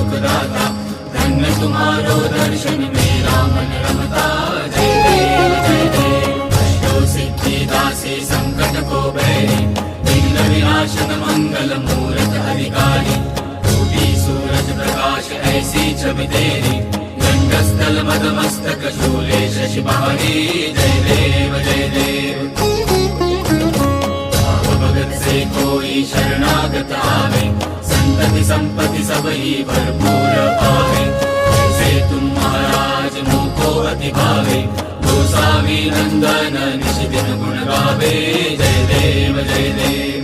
सुखदाता, धन्य तुम्हारो दर्शन मेरा मन रमता। जय देव जय देव, अष्टो सिद्धि दासी संकट को बैरी, विघ्न विनाशन मंगल मूरत अधिकारी। टूटी सूरज प्रकाश ऐसी छवि तेरी, गंडस्थल मदमस्तक शूले शशि बहारी। जय देव जय देव, भगत से कोई शरणागत आवे, संतति संपत्ति सब ही भरपूर पावे। जैसे तुम महाराज मुझको अति भावे, गोसावी नंदन निशिदिन गुण गावे। जय देव जय देव।